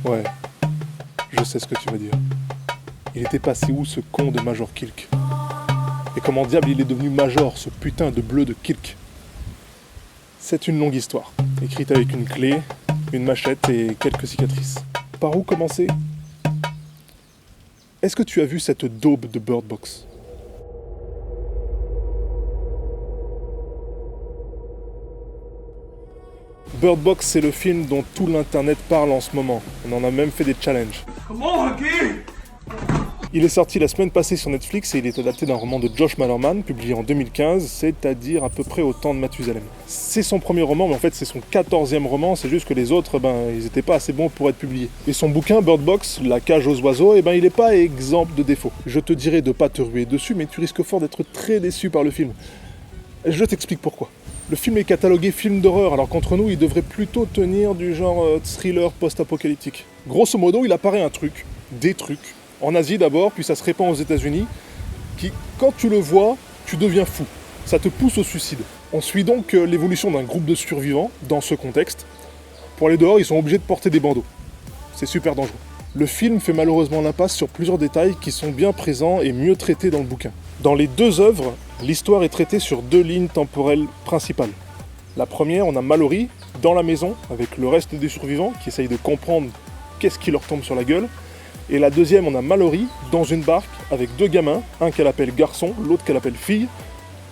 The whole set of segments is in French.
Ouais, je sais ce que tu vas dire. Il était passé où ce con de Major Kilk? Et comment diable il est devenu Major, ce putain de bleu de Kilk? C'est une longue histoire, écrite avec une clé, une machette et quelques cicatrices. Par où commencer? Est-ce que tu as vu cette daube de Bird Box? Bird Box, c'est le film dont tout l'internet parle en ce moment. On en a même fait des challenges. Il est sorti la semaine passée sur Netflix et il est adapté d'un roman de Josh Malerman, publié en 2015, c'est-à-dire à peu près au temps de Mathusalem. C'est son premier roman, mais en fait c'est son 14e roman, c'est juste que les autres, ils n'étaient pas assez bons pour être publiés. Et son bouquin, Bird Box, La cage aux oiseaux, il n'est pas exempt de défauts. Je te dirais de pas te ruer dessus, mais tu risques fort d'être très déçu par le film. Je t'explique pourquoi. Le film est catalogué film d'horreur, alors qu'entre nous, il devrait plutôt tenir du genre thriller post-apocalyptique. Grosso modo, il apparaît des trucs, en Asie d'abord, puis ça se répand aux États-Unis, qui, quand tu le vois, tu deviens fou. Ça te pousse au suicide. On suit donc l'évolution d'un groupe de survivants dans ce contexte. Pour aller dehors, ils sont obligés de porter des bandeaux. C'est super dangereux. Le film fait malheureusement l'impasse sur plusieurs détails qui sont bien présents et mieux traités dans le bouquin. Dans les deux œuvres, l'histoire est traitée sur deux lignes temporelles principales. La première, on a Mallory dans la maison avec le reste des survivants qui essayent de comprendre qu'est-ce qui leur tombe sur la gueule. Et la deuxième, on a Mallory dans une barque avec deux gamins, un qu'elle appelle garçon, l'autre qu'elle appelle fille,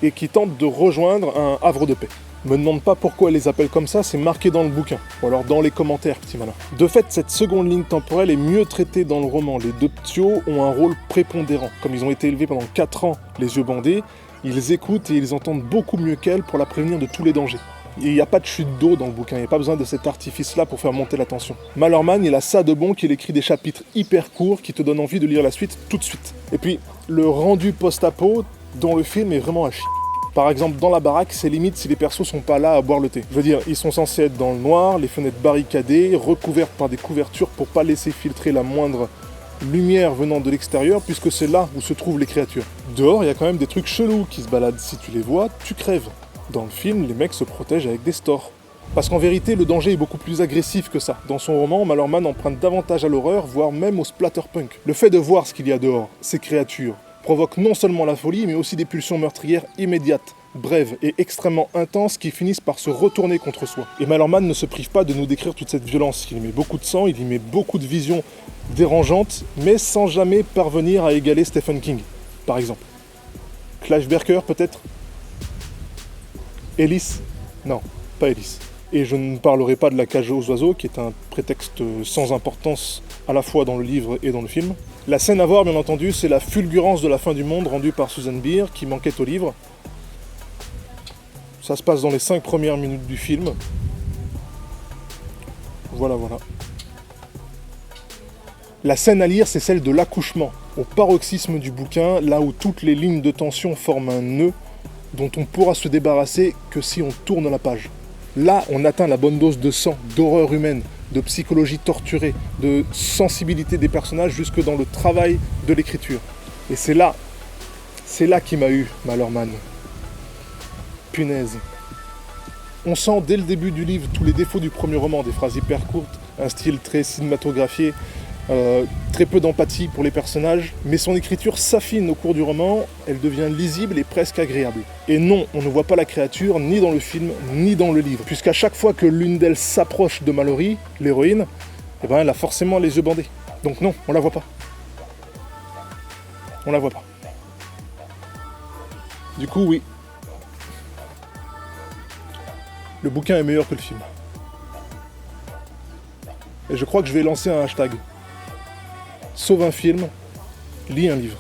et qui tentent de rejoindre un havre de paix. Me demande pas pourquoi elle les appelle comme ça, c'est marqué dans le bouquin, ou alors dans les commentaires, petit malin. De fait, cette seconde ligne temporelle est mieux traitée dans le roman. Les deux ptios ont un rôle prépondérant. Comme ils ont été élevés pendant 4 ans, les yeux bandés, ils écoutent et ils entendent beaucoup mieux qu'elle pour la prévenir de tous les dangers. Et il n'y a pas de chute d'eau dans le bouquin, il n'y a pas besoin de cet artifice-là pour faire monter la tension. Malerman, il a ça de bon qu'il écrit des chapitres hyper courts qui te donnent envie de lire la suite tout de suite. Et puis, le rendu post-apo dans le film est vraiment à chier. Par exemple, dans la baraque, c'est limite si les persos sont pas là à boire le thé. Je veux dire, ils sont censés être dans le noir, les fenêtres barricadées, recouvertes par des couvertures pour pas laisser filtrer la moindre lumière venant de l'extérieur, puisque c'est là où se trouvent les créatures. Dehors, il y a quand même des trucs chelous qui se baladent. Si tu les vois, tu crèves. Dans le film, les mecs se protègent avec des stores. Parce qu'en vérité, le danger est beaucoup plus agressif que ça. Dans son roman, Malerman emprunte davantage à l'horreur, voire même au splatterpunk. Le fait de voir ce qu'il y a dehors, ces créatures, provoque non seulement la folie, mais aussi des pulsions meurtrières immédiates, brèves et extrêmement intenses qui finissent par se retourner contre soi. Et Malerman ne se prive pas de nous décrire toute cette violence. Il y met beaucoup de sang, il y met beaucoup de visions dérangeantes, mais sans jamais parvenir à égaler Stephen King, par exemple. Clive Barker, peut-être? Ellis? Non, pas Ellis. Et je ne parlerai pas de La cage aux oiseaux, qui est un prétexte sans importance à la fois dans le livre et dans le film. La scène à voir, bien entendu, c'est la fulgurance de la fin du monde rendue par Susan Beer, qui manquait au livre. Ça se passe dans les 5 premières minutes du film. Voilà. La scène à lire, c'est celle de l'accouchement, au paroxysme du bouquin, là où toutes les lignes de tension forment un nœud dont on pourra se débarrasser que si on tourne la page. Là, on atteint la bonne dose de sang, d'horreur humaine, de psychologie torturée, de sensibilité des personnages jusque dans le travail de l'écriture. Et c'est là qui m'a eu, Malerman. Punaise. On sent dès le début du livre tous les défauts du premier roman, des phrases hyper courtes, un style très cinématographié, très peu d'empathie pour les personnages, mais son écriture s'affine au cours du roman, elle devient lisible et presque agréable. Et non, on ne voit pas la créature ni dans le film, ni dans le livre, puisqu'à chaque fois que l'une d'elles s'approche de Mallory, l'héroïne, elle a forcément les yeux bandés. Donc non, on la voit pas. On la voit pas. Du coup, oui. Le bouquin est meilleur que le film. Et je crois que je vais lancer un hashtag. Sauve un film, lis un livre.